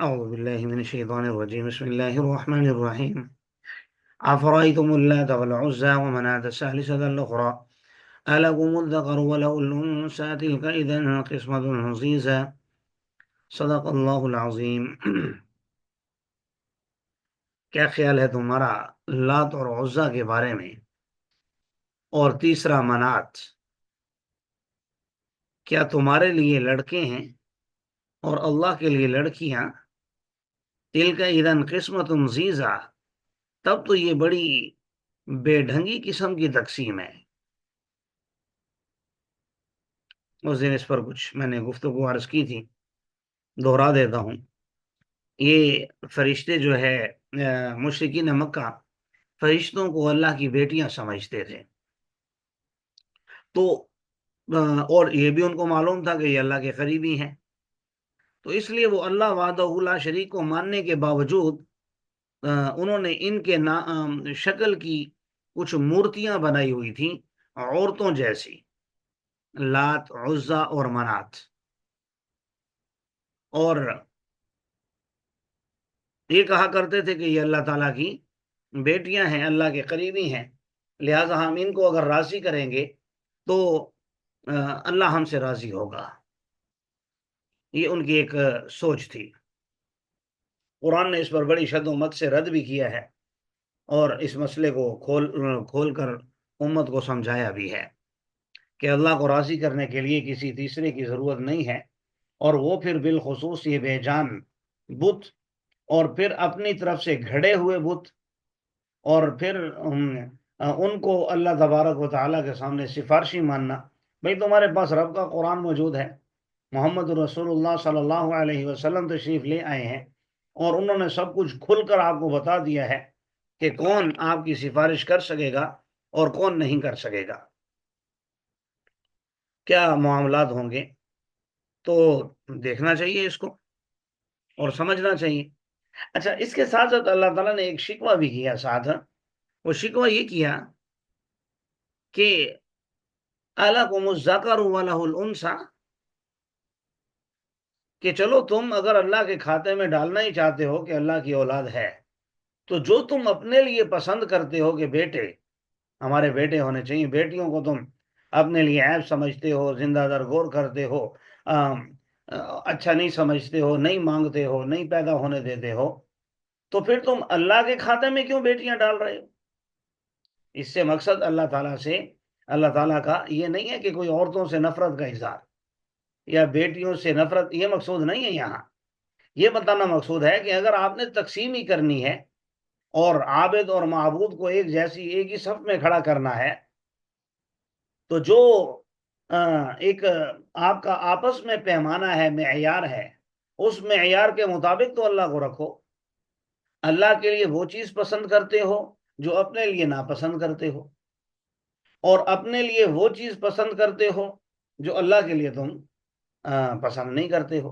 أعوذ بالله من الشيطان الرجيم بسم الله الرحمن الرحيم أفرأيتم اللات والعزى ومناة الثالثة الأخرى ألكم الذكر وله الأنثى تلك إذا قسمة ضيزى صدق اللہ العظیم۔ کیا خیال ہے تمہارا لات اور عزا کے بارے میں؟ اور تیسرا منات، کیا تمہارے لیے لڑکے ہیں اور اللہ کے لیے لڑکیاں؟ تلک اذا قسمت ضیزہ، تب تو یہ بڑی بے ڈھنگی قسم کی تقسیم ہے۔ اس دن اس پر کچھ میں نے گفتگو عرض کی تھی، دوہرا دیتا ہوں۔ یہ فرشتے جو ہے مشرکین مکہ فرشتوں کو اللہ کی بیٹیاں سمجھتے تھے، تو اور یہ بھی ان کو معلوم تھا کہ یہ اللہ کے قریبی ہیں، تو اس لیے وہ اللہ وحدہ لا شریک کو ماننے کے باوجود انہوں نے ان کے شکل کی کچھ مورتیاں بنائی ہوئی تھیں عورتوں جیسی، لات، عزا اور منات، اور یہ کہا کرتے تھے کہ یہ اللہ تعالیٰ کی بیٹیاں ہیں، اللہ کے قریبی ہیں، لہٰذا ہم ان کو اگر راضی کریں گے تو اللہ ہم سے راضی ہوگا۔ یہ ان کی ایک سوچ تھی۔ قرآن نے اس پر بڑی شد و مت سے رد بھی کیا ہے اور اس مسئلے کو کھول کر امت کو سمجھایا بھی ہے کہ اللہ کو راضی کرنے کے لیے کسی تیسرے کی ضرورت نہیں ہے، اور وہ پھر بالخصوص یہ بے جان بت، اور پھر اپنی طرف سے گھڑے ہوئے بت، اور پھر ان کو اللہ تبارک و تعالیٰ کے سامنے سفارشی ماننا۔ بھئی تمہارے پاس رب کا قرآن موجود ہے، محمد رسول اللہ صلی اللہ علیہ وسلم تشریف لے آئے ہیں، اور انہوں نے سب کچھ کھل کر آپ کو بتا دیا ہے کہ کون آپ کی سفارش کر سکے گا اور کون نہیں کر سکے گا، کیا معاملات ہوں گے۔ تو دیکھنا چاہیے اس کو اور سمجھنا چاہیے۔ اچھا، اس کے ساتھ ساتھ اللہ تعالیٰ نے ایک شکوہ بھی کیا ساتھ، وہ شکوہ یہ کیا کہ أَلَكُمُ الذَّكَرُ وَلَهُ الْأُنثَى، کہ چلو تم اگر اللہ کے کھاتے میں ڈالنا ہی چاہتے ہو کہ اللہ کی اولاد ہے، تو جو تم اپنے لیے پسند کرتے ہو کہ بیٹے ہمارے بیٹے ہونے چاہیے، بیٹیوں کو تم اپنے لیے عیب سمجھتے ہو، زندہ درگور کرتے ہو، اچھا نہیں سمجھتے ہو، نہیں مانگتے ہو، نہیں پیدا ہونے دیتے ہو، تو پھر تم اللہ کے کھاتے میں کیوں بیٹیاں ڈال رہے ہو؟ اس سے مقصد اللہ تعالیٰ کا یہ نہیں ہے کہ کوئی عورتوں سے نفرت کا اظہار یا بیٹیوں سے نفرت، یہ مقصود نہیں ہے۔ یہاں یہ بتانا مقصود ہے کہ اگر آپ نے تقسیم ہی کرنی ہے اور عابد اور معبود کو ایک ہی صف میں کھڑا کرنا ہے، تو جو ایک آپ کا آپس میں پیمانہ ہے، معیار ہے، اس معیار کے مطابق تو اللہ کو رکھو۔ اللہ کے لیے وہ چیز پسند کرتے ہو جو اپنے لیے ناپسند کرتے ہو، اور اپنے لیے وہ چیز پسند کرتے ہو جو اللہ کے لیے تم پسند نہیں کرتے ہو۔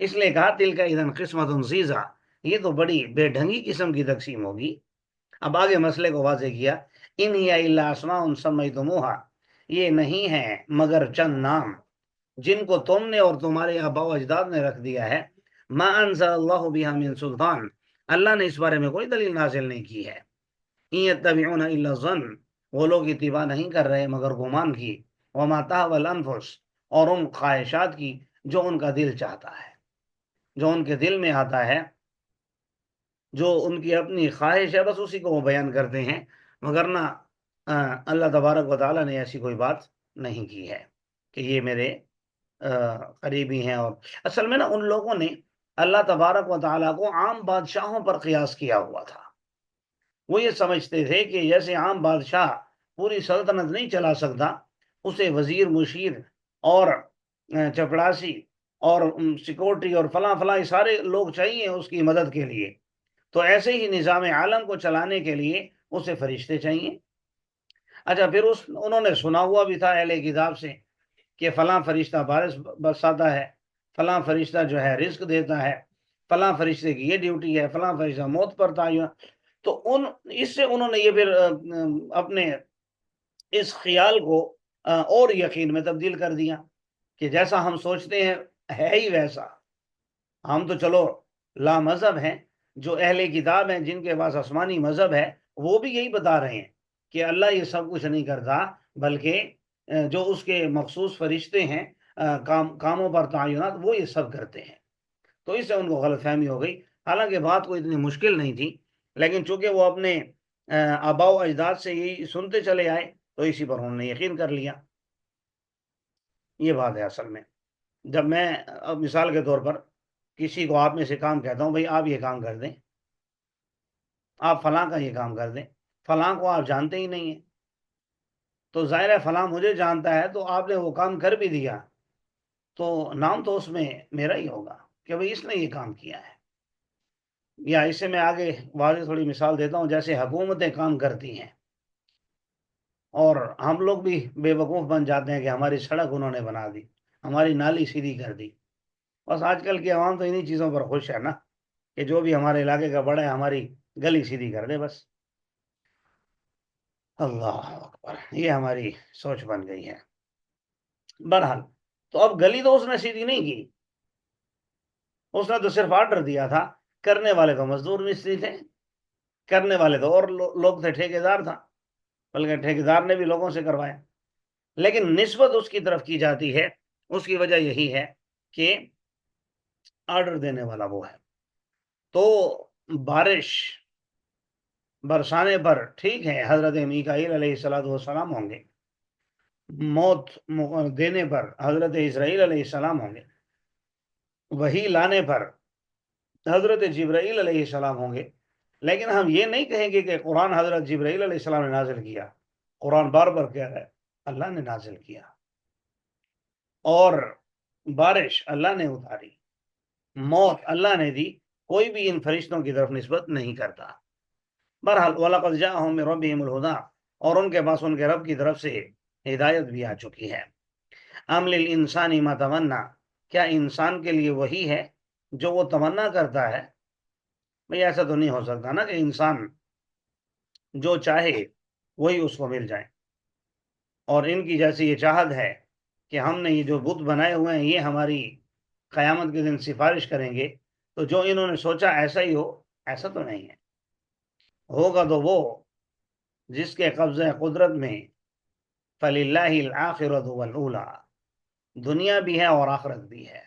اس لیے کہا تلک اذا قسمۃ ضیزہ، یہ تو بڑی بے ڈھنگی قسم کی تقسیم ہوگی۔ اب آگے مسئلے کو واضح کیا، ان ہی الا اسماء سمیتموہا، یہ نہیں ہے مگر چند نام جن کو تم نے اور تمہارے آباء و اجداد نے رکھ دیا ہے، ما انزل اللہ بہا من سلطان، اللہ نے اس بارے میں کوئی دلیل نازل نہیں کی ہے۔ ان یتبعون الا الظن، وہ لوگ اتباع نہیں کر رہے مگر گمان کی، وما تہوی الانفس، اور ان خواہشات کی جو ان کا دل چاہتا ہے، جو ان کے دل میں آتا ہے، جو ان کی اپنی خواہش ہے، بس اسی کو وہ بیان کرتے ہیں، مگر نہ اللہ تبارک و تعالیٰ نے ایسی کوئی بات نہیں کی ہے کہ یہ میرے قریبی ہیں۔ اور اصل میں نا ان لوگوں نے اللہ تبارک و تعالیٰ کو عام بادشاہوں پر قیاس کیا ہوا تھا۔ وہ یہ سمجھتے تھے کہ جیسے عام بادشاہ پوری سلطنت نہیں چلا سکتا، اسے وزیر، مشیر اور چپڑاسی اور سیکورٹی اور فلاں فلاں سارے لوگ چاہیے اس کی مدد کے لیے، تو ایسے ہی نظام عالم کو چلانے کے لیے اسے فرشتے چاہیے۔ اچھا، پھر انہوں نے سنا ہوا بھی تھا اہل کتاب سے کہ فلاں فرشتہ بارش برساتا ہے، فلاں فرشتہ جو ہے رزق دیتا ہے، فلاں فرشتے کی یہ ڈیوٹی ہے، فلاں فرشتہ موت پر تعین۔ تو اس سے انہوں نے یہ پھر اپنے اس خیال کو اور یقین میں تبدیل کر دیا کہ جیسا ہم سوچتے ہیں ہے ہی ویسا۔ ہم تو چلو لا مذہب ہیں، جو اہل کتاب ہیں جن کے پاس آسمانی مذہب ہے وہ بھی یہی بتا رہے ہیں کہ اللہ یہ سب کچھ نہیں کرتا، بلکہ جو اس کے مخصوص فرشتے ہیں کاموں پر تعینات وہ یہ سب کرتے ہیں۔ تو اس سے ان کو غلط فہمی ہو گئی، حالانکہ بات کوئی اتنی مشکل نہیں تھی، لیکن چونکہ وہ اپنے آباء و اجداد سے یہی سنتے چلے آئے تو اسی پر انہوں نے یقین کر لیا۔ یہ بات ہے اصل میں۔ جب میں اب مثال کے طور پر کسی کو آپ میں سے کام کہتا ہوں، بھائی آپ یہ کام کر دیں، آپ فلاں کا یہ کام کر دیں، فلاں کو آپ جانتے ہی نہیں ہیں، تو ظاہر ہے فلاں مجھے جانتا ہے تو آپ نے وہ کام کر بھی دیا تو نام تو اس میں میرا ہی ہوگا کہ بھئی اس نے یہ کام کیا ہے۔ یا اس سے میں آگے واضح تھوڑی مثال دیتا ہوں، جیسے حکومتیں کام کرتی ہیں اور ہم لوگ بھی بے وقوف بن جاتے ہیں کہ ہماری سڑک انہوں نے بنا دی، ہماری نالی سیدھی کر دی۔ بس آج کل کی عوام تو انہی چیزوں پر خوش ہے نا، کہ جو بھی ہمارے علاقے کا بڑا ہے ہماری گلی سیدھی کر دے بس۔ اللہ اکبر، یہ ہماری سوچ بن گئی ہے۔ بہرحال تو اب گلی تو اس نے سیدھی نہیں کی، اس نے تو صرف آرڈر دیا تھا، کرنے والے تو مزدور مستری تھے، کرنے والے تو اور لوگ تھے، ٹھیکیدار تھا، بلکہ ٹھیکیدار نے بھی لوگوں سے کروایا، لیکن نسبت اس کی طرف کی جاتی ہے۔ اس کی وجہ یہی ہے کہ آرڈر دینے والا وہ ہے۔ تو بارش برسانے پر ٹھیک ہے حضرت میکائیل علیہ السلام ہوں گے، موت دینے پر حضرت اسرائیل علیہ السلام ہوں گے، وحی لانے پر حضرت جبرائیل علیہ السلام ہوں گے، لیکن ہم یہ نہیں کہیں گے کہ قرآن حضرت جبرائیل علیہ السلام نے نازل کیا۔ قرآن بار بار کہہ رہا ہے اللہ نے نازل کیا، اور بارش اللہ نے اتاری، موت اللہ نے دی، کوئی بھی ان فرشتوں کی طرف نسبت نہیں کرتا۔ بہرحال وَلَقَدْ جَاءَهُم مِّن رَّبِّهِمُ الْهُدَىٰ، اور ان کے پاس ان کے رب کی طرف سے ہدایت بھی آ چکی ہے۔ أَمْ لِلْإِنسَانِ مَا تَمَنَّىٰ، کیا انسان کے لیے وہی ہے جو وہ تمنا کرتا ہے؟ بھئی ایسا تو نہیں ہو سکتا نا کہ انسان جو چاہے وہی اس کو مل جائے، اور ان کی جیسی یہ چاہت ہے کہ ہم نے یہ جو بت بنائے ہوئے ہیں یہ ہماری قیامت کے دن سفارش کریں گے، تو جو انہوں نے سوچا ایسا ہی ہو، ایسا تو نہیں ہے۔ ہوگا تو وہ جس کے قبضہ قدرت میں فَلِلَّهِ الْآخِرَةُ وَالْأُولَىٰ، دنیا بھی ہے اور آخرت بھی ہے۔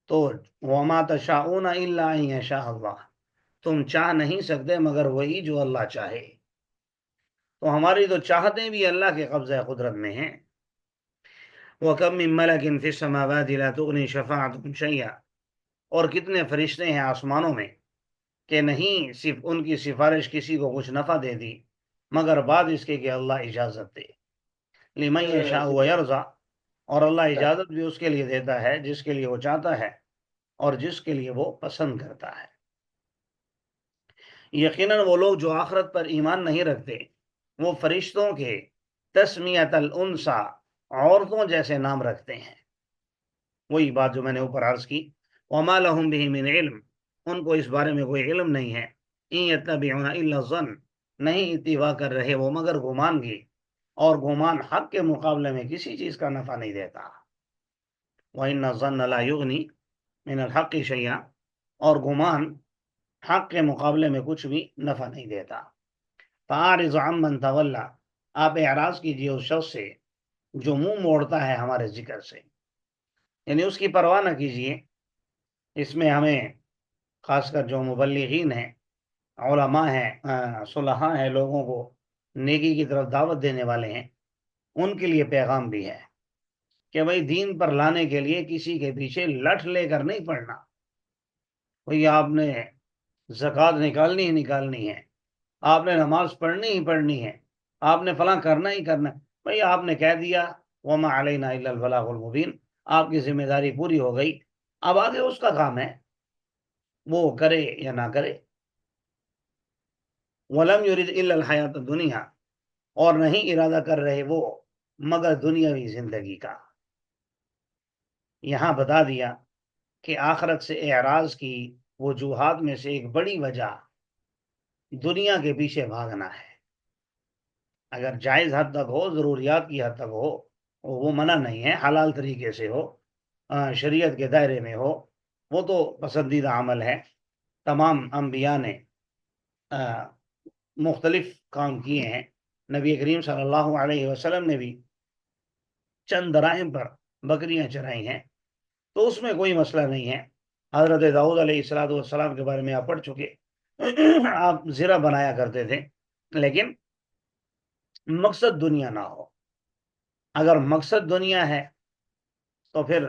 تو وَمَا تَشَاءُونَ إِلَّا أَن يَشَاءَ اللَّهُ، تم چاہ نہیں سکتے مگر وہی جو اللہ چاہے۔ تو ہماری تو چاہتیں بھی اللہ کے قبضہ قدرت میں ہیں۔ وَكَم مِّن مَلَكٍ فِي السَّمَاوَاتِ لَا تُغْنِي شَفَاعَتُهُمْ شَيْئًا، اور کتنے فرشتے ہیں آسمانوں میں کہ نہیں صرف ان کی سفارش کسی کو کچھ نفع دے دی مگر بعد اس کے کہ اللہ اجازت دے۔ لِمَن يَشَاءُ وَيَرْضَىٰ، اور اللہ اجازت بھی اس کے لیے دیتا ہے جس کے لیے وہ چاہتا ہے اور جس کے لیے وہ پسند کرتا ہے۔ یقیناً وہ لوگ جو آخرت پر ایمان نہیں رکھتے وہ فرشتوں کے تسمیۃ الانثیٰ، عورتوں جیسے نام رکھتے ہیں۔ وہی بات جو میں نے اوپر عرض کی، وما لهم به من علم، ان کو اس بارے میں کوئی علم نہیں ہے۔ ان یتبعون الا الظن، نہیں اتباع کر رہے وہ مگر گمان کی، اور گمان حق کے مقابلے میں کسی چیز کا نفع نہیں دیتا۔ وان الظن لا یغنی من الحق شیئا، اور گمان حق کے مقابلے میں کچھ بھی نفع نہیں دیتا۔ فاعرض عمن تولی، آپ اعراض کیجیے اس شخص سے جو منہ موڑتا ہے ہمارے ذکر سے، یعنی اس کی پرواہ نہ کیجیے۔ اس میں ہمیں خاص کر جو مبلغین ہیں، علماء ہیں، صلحاء ہیں، لوگوں کو نیکی کی طرف دعوت دینے والے ہیں، ان کے لیے پیغام بھی ہے کہ بھئی دین پر لانے کے لیے کسی کے پیچھے لٹھ لے کر نہیں پڑنا۔ بھئی آپ نے زکوٰۃ نکالنی ہی نکالنی ہے، آپ نے نماز پڑھنی ہی پڑھنی ہے، آپ نے فلاں کرنا ہی کرنا ہے۔ بھئی آپ نے کہہ دیا وما علینا الا البلاغ المبین، آپ کی ذمہ داری پوری ہو گئی، اب آگے اس کا کام ہے وہ کرے یا نہ کرے۔ وَلَمْ يُرِدْ إِلَّا الْحَيَاةَ الدُّنْيَا، اور نہیں ارادہ کر رہے وہ مگر دنیاوی زندگی کا۔ یہاں بتا دیا کہ آخرت سے اعراض کی وجوہات میں سے ایک بڑی وجہ دنیا کے پیچھے بھاگنا ہے۔ اگر جائز حد تک ہو، ضروریات کی حد تک ہو، وہ منع نہیں ہے، حلال طریقے سے ہو، شریعت کے دائرے میں ہو، وہ تو پسندیدہ عمل ہے. تمام انبیاء نے مختلف کام کیے ہیں. نبی کریم صلی اللہ علیہ وسلم نے بھی چند دراہم پر بکریاں چرائی ہیں، تو اس میں کوئی مسئلہ نہیں ہے. حضرت داؤد علیہ السلام کے بارے میں آپ پڑھ چکے. آپ زرہ بنایا کرتے تھے، لیکن مقصد دنیا نہ ہو. اگر مقصد دنیا ہے تو پھر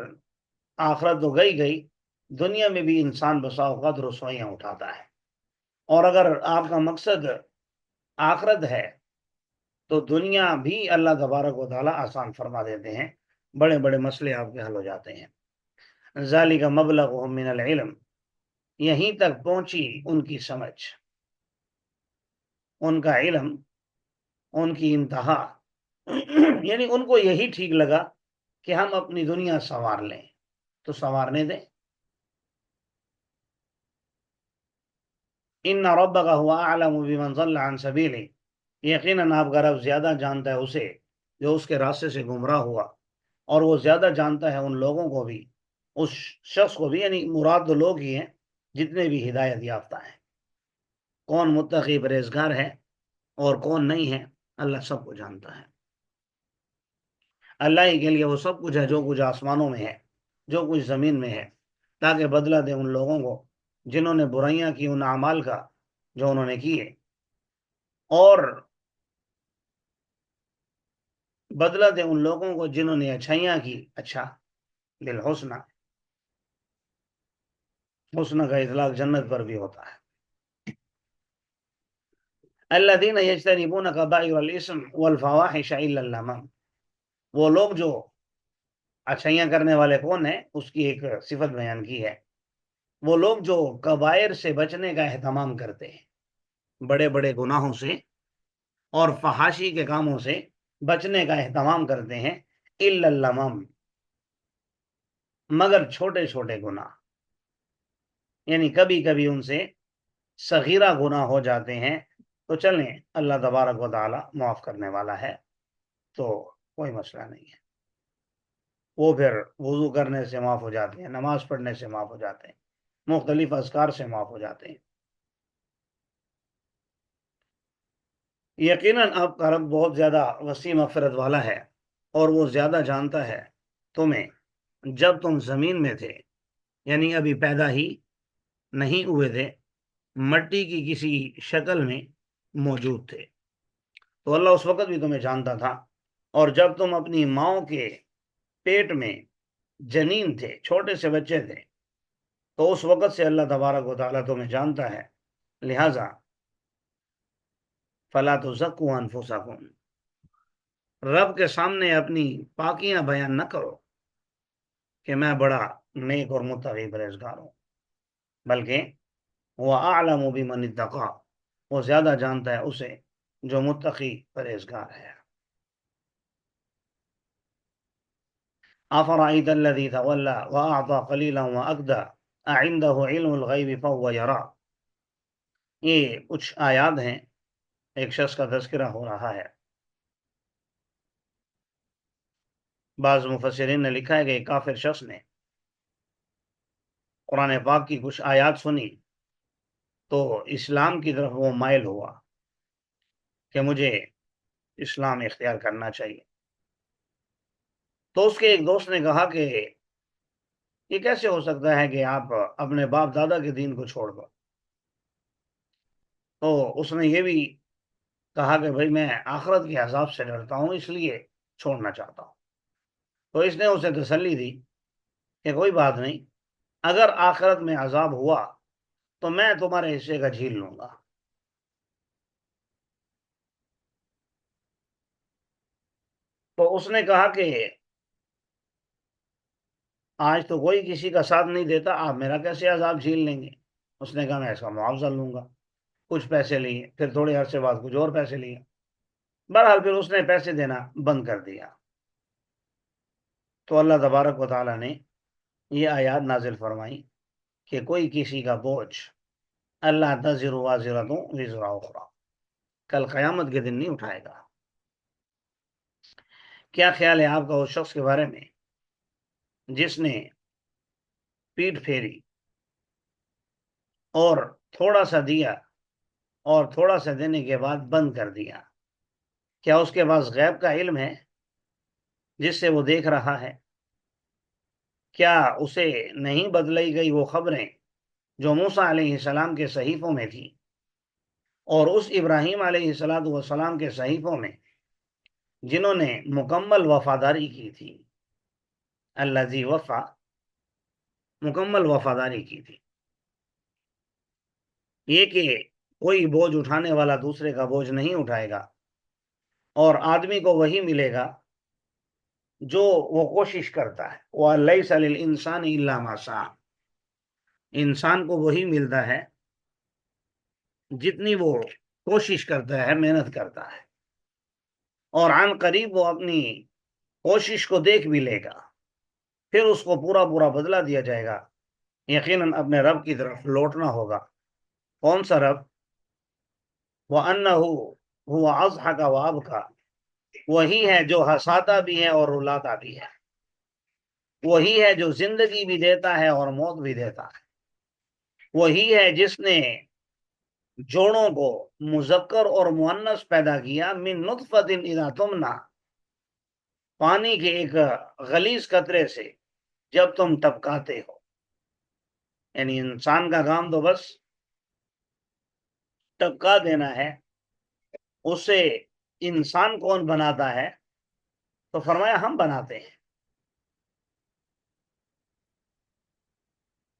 آخرت تو گئی. دنیا میں بھی انسان بسا اوقات رسوائیاں اٹھاتا ہے، اور اگر آپ کا مقصد آخرت ہے تو دنیا بھی اللہ تبارک و تعالی آسان فرما دیتے ہیں. بڑے بڑے مسئلے آپ کے حل ہو جاتے ہیں. ذالک مبلغہم من العلم، یہیں تک پہنچی ان کی سمجھ، ان کا علم، ان کی انتہا. یعنی ان کو یہی ٹھیک لگا کہ ہم اپنی دنیا سنوار لیں، تو سنوارنے دیں. ان ربک هو اعلم بمن ضل عن سبیلہ، یقیناً آپ کا رب زیادہ جانتا ہے اسے جو اس کے راستے سے گمراہ ہوا، اور وہ زیادہ جانتا ہے ان لوگوں کو بھی، اس شخص کو بھی. یعنی مراد تو لوگ ہی ہیں جتنے بھی ہدایت یافتہ ہیں. کون متقی پرہیزگار ہے اور کون نہیں ہے، اللہ سب کو جانتا ہے. اللہ ہی کے لیے وہ سب کچھ ہے، جو کچھ آسمانوں میں ہے، جو کچھ زمین میں ہے، تاکہ بدلہ دے ان لوگوں کو جنہوں نے برائیاں کی، ان اعمال کا جو انہوں نے کیے، اور بدلہ دے ان لوگوں کو جنہوں نے اچھائیاں کی. اچھا، بالحسنہ، حسنہ کا اطلاق جنت پر بھی ہوتا ہے. الذین یجتنبون کبائر الاسم والفواحش الا اللمم، وہ لوگ جو اچھائیاں کرنے والے کون ہیں، اس کی ایک صفت بیان کی ہے. وہ لوگ جو کبائر سے بچنے کا اہتمام کرتے ہیں، بڑے بڑے گناہوں سے اور فحاشی کے کاموں سے بچنے کا اہتمام کرتے ہیں. الا اللمم، مگر چھوٹے چھوٹے گناہ، یعنی کبھی کبھی ان سے صغیرہ گناہ ہو جاتے ہیں، تو چلیں، اللہ تبارک و تعالی معاف کرنے والا ہے، تو کوئی مسئلہ نہیں ہے. وہ پھر وضو کرنے سے معاف ہو جاتے ہیں، نماز پڑھنے سے معاف ہو جاتے ہیں، مختلف اذکار سے معاف ہو جاتے ہیں. یقیناً آپ کا رب بہت زیادہ وسیع مغفرت والا ہے، اور وہ زیادہ جانتا ہے تمہیں جب تم زمین میں تھے، یعنی ابھی پیدا ہی نہیں ہوئے تھے، مٹی کی کسی شکل میں موجود تھے، تو اللہ اس وقت بھی تمہیں جانتا تھا. اور جب تم اپنی ماؤں کے پیٹ میں جنین تھے، چھوٹے سے بچے تھے، تو اس وقت سے اللہ تبارک و تعالیٰ تمہیں جانتا ہے. لہذا فلا تزکوا انفسکم، رب کے سامنے اپنی پاکیاں بیان نہ کرو کہ میں بڑا نیک اور متقی پرہیزگار ہوں، بلکہ وہ اعلم بمن اتقی، وہ زیادہ جانتا ہے اسے جو متقی پرہیزگار ہے. افرأیت الذی تولی واعطى قلیلا واکدی اعنده علم الغیب فهو یری، یہ کچھ آیات ہیں، ایک شخص کا تذکرہ ہو رہا ہے. بعض مفسرین نے لکھا ہے کہ ایک کافر شخص نے قرآن پاک کی کچھ آیات سنی تو اسلام کی طرف وہ مائل ہوا کہ مجھے اسلام اختیار کرنا چاہیے. تو اس کے ایک دوست نے کہا کہ یہ کیسے ہو سکتا ہے کہ آپ اپنے باپ دادا کے دین کو چھوڑ دو. تو اس نے یہ بھی کہا کہ بھائی میں آخرت کے عذاب سے ڈرتا ہوں، اس لیے چھوڑنا چاہتا ہوں. تو اس نے اسے تسلی دی کہ کوئی بات نہیں، اگر آخرت میں عذاب ہوا تو میں تمہارے حصے کا جھیل لوں گا. تو اس نے کہا کہ آج تو کوئی کسی کا ساتھ نہیں دیتا، آپ میرا کیسے عذاب جھیل لیں گے؟ اس نے کہا میں اس کا معاوضہ لوں گا. کچھ پیسے لیے، پھر تھوڑے عرصے بعد کچھ اور پیسے لیے. بہرحال پھر اس نے پیسے دینا بند کر دیا. تو اللہ تبارک و تعالیٰ نے یہ آیات نازل فرمائی کہ کوئی کسی کا بوجھ، اللہ تزر وازرۃ وزر اخری، کل قیامت کے دن نہیں اٹھائے گا. کیا خیال ہے آپ کا اس شخص کے بارے میں جس نے پیٹ پھیری اور تھوڑا سا دیا اور تھوڑا سا دینے کے بعد بند کر دیا، کیا اس کے پاس غیب کا علم ہے جس سے وہ دیکھ رہا ہے؟ کیا اسے نہیں بدلائی گئی وہ خبریں جو موسیٰ علیہ السلام کے صحیفوں میں تھی اور اس ابراہیم علیہ السلام کے صحیفوں میں جنہوں نے مکمل وفاداری کی تھی؟ الذی وفا، مکمل وفاداری کی تھی. یہ کہ کوئی بوجھ اٹھانے والا دوسرے کا بوجھ نہیں اٹھائے گا، اور آدمی کو وہی ملے گا جو وہ کوشش کرتا ہے. وَلَيْسَ لِلْإِنسَانِ إِلَّا مَا سَعَى، انسان کو وہی ملتا ہے جتنی وہ کوشش کرتا ہے، محنت کرتا ہے، اور عن قریب وہ اپنی کوشش کو دیکھ بھی لے گا، پھر اس کو پورا پورا بدلہ دیا جائے گا. یقیناً اپنے رب کی طرف لوٹنا ہوگا. کون سا رب؟ وَأَنَّهُ هُوَ أَضْحَكَ وَأَبْكَى، وہی ہے جو ہنساتا بھی ہے اور رلاتا بھی ہے، وہی ہے جو زندگی بھی دیتا ہے اور موت بھی دیتا ہے، وہی ہے جس نے جوڑوں کو مذکر اور مؤنث پیدا کیا، من نطفۃ اذا تمنا، پانی کے ایک غلیظ قطرے سے جب تم ٹپکاتے ہو. یعنی انسان کا کام تو بس ٹپکا دینا ہے. اسے انسان کون بناتا ہے؟ تو فرمایا ہم بناتے ہیں.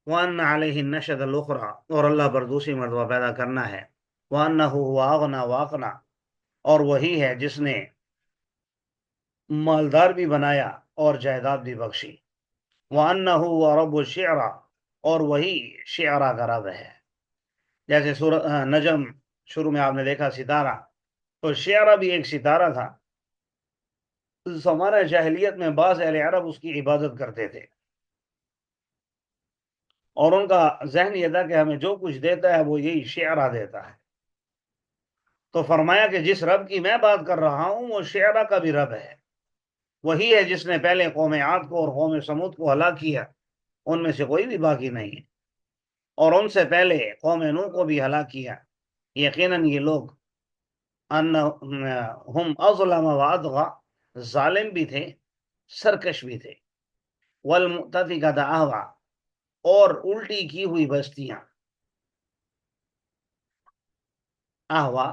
وَأَنَّ عَلَيْهِ النَّشْأَةَ الْأُخْرَى، اور اللہ پر دوسری مرتبہ پیدا کرنا ہے. وَأَنَّهُ هُوَ أَغْنَى وَأَقْنَى، اور وہی ہے جس نے مالدار بھی بنایا اور جائیداد بھی بخشی. وَأَنَّهُ هُوَ رَبُّ الشِّعْرَى، اور وہی شعرا کا رب ہے. جیسے سورہ نجم شروع میں آپ نے دیکھا ستارہ، تو شعرا بھی ایک ستارہ تھا. زمانہ جاہلیت میں بعض اہل عرب اس کی عبادت کرتے تھے، اور ان کا ذہن یہ تھا کہ ہمیں جو کچھ دیتا ہے وہ یہی شعرا دیتا ہے. تو فرمایا کہ جس رب کی میں بات کر رہا ہوں وہ شعرا کا بھی رب ہے. وہی ہے جس نے پہلے قوم عاد کو اور قوم سمود کو ہلاک کیا، ان میں سے کوئی بھی باقی نہیں ہے، اور ان سے پہلے قوم نوح کو بھی ہلاک کیا. یقیناً یہ لوگ ہم اظلم وادغا، ظالم بھی تھے، سرکش بھی تھے. والمؤتفقۃ اہوا، اور الٹی کی ہوئی بستیاں. اہوا،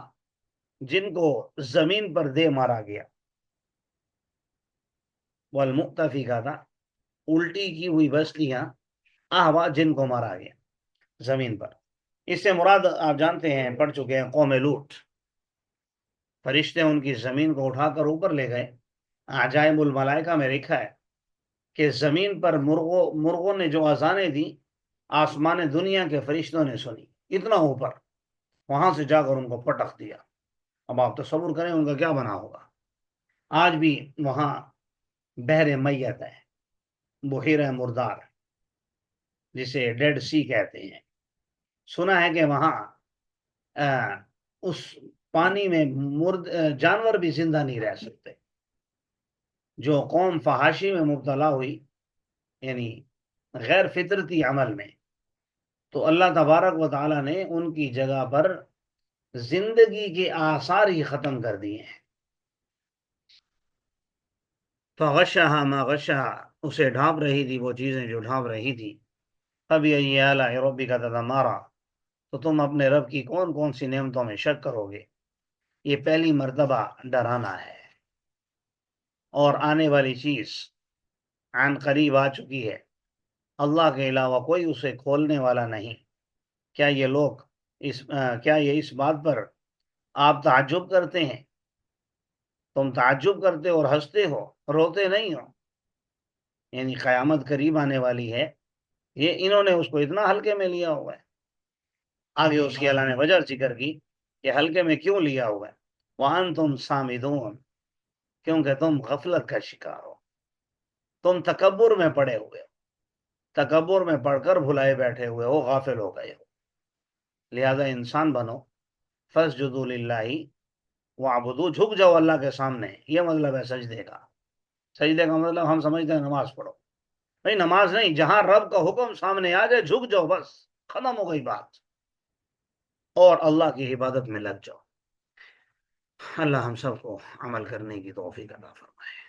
جن کو زمین پر دے مارا گیا. والمؤتفقۃ، الٹی کی ہوئی بستیاں. اہوا، جن کو مارا گیا زمین پر. اس سے مراد آپ جانتے ہیں، پڑھ چکے ہیں، قوم لوط. فرشتے ان کی زمین کو اٹھا کر اوپر لے گئے. عجائب الملائکہ میں لکھا ہے کہ زمین پر مرغوں نے جو اذانیں دی، آسمان دنیا کے فرشتوں نے سنی، اتنا اوپر. وہاں سے جا کر ان کو پٹخ دیا. اب آپ تصور کریں ان کا کیا بنا ہوگا. آج بھی وہاں بحر میت ہے، بحیرہ مردار، جسے ڈیڈ سی کہتے ہیں. سنا ہے کہ وہاں اس پانی میں جانور بھی زندہ نہیں رہ سکتے. جو قوم فحاشی میں مبتلا ہوئی، یعنی غیر فطرتی عمل میں، تو اللہ تبارک و تعالیٰ نے ان کی جگہ پر زندگی کے آثار ہی ختم کر دیے ہیں. فغشاها ما غشاها، اسے ڈھانپ رہی تھی وہ چیزیں جو ڈھانپ رہی تھی. فبأي آلاء ربك تتمارى، تو تم اپنے رب کی کون کون سی نعمتوں میں شک کرو گے. یہ پہلی مرتبہ ڈرانا ہے، اور آنے والی چیز عن قریب آ چکی ہے. اللہ کے علاوہ کوئی اسے کھولنے والا نہیں. کیا یہ اس بات پر آپ تعجب کرتے ہیں؟ تم تعجب کرتے اور ہنستے ہو، روتے نہیں ہو. یعنی قیامت قریب آنے والی ہے، یہ انہوں نے اس کو اتنا ہلکے میں لیا ہوا ہے. آگے اس کی اللہ نے وجہ ذکر کی کہ ہلکے میں کیوں لیا ہوا ہے. وَأَنْتُمْ سَامِدُونَ، کیونکہ تم غفلت کا شکار ہو، تم تکبر میں پڑے ہوئے ہو، تکبر میں پڑھ کر بھلائے بیٹھے ہوئے ہو، غافل ہو گئے ہو. لہذا انسان بنو. فَاسْجُدُوا لِلَّهِ وَاعْبُدُوا، جھک جاؤ اللہ کے سامنے. یہ مطلب ہے سجدے کا. سجدے کا مطلب ہم سمجھتے ہیں نماز پڑھو. نہیں، نماز نہیں، جہاں رب کا حکم سامنے آ جائے جھک جاؤ، بس ختم ہو گئی بات. اور اللہ کی عبادت میں لگ جاؤ۔ اللہ ہم سب کو عمل کرنے کی توفیق عطا فرمائے۔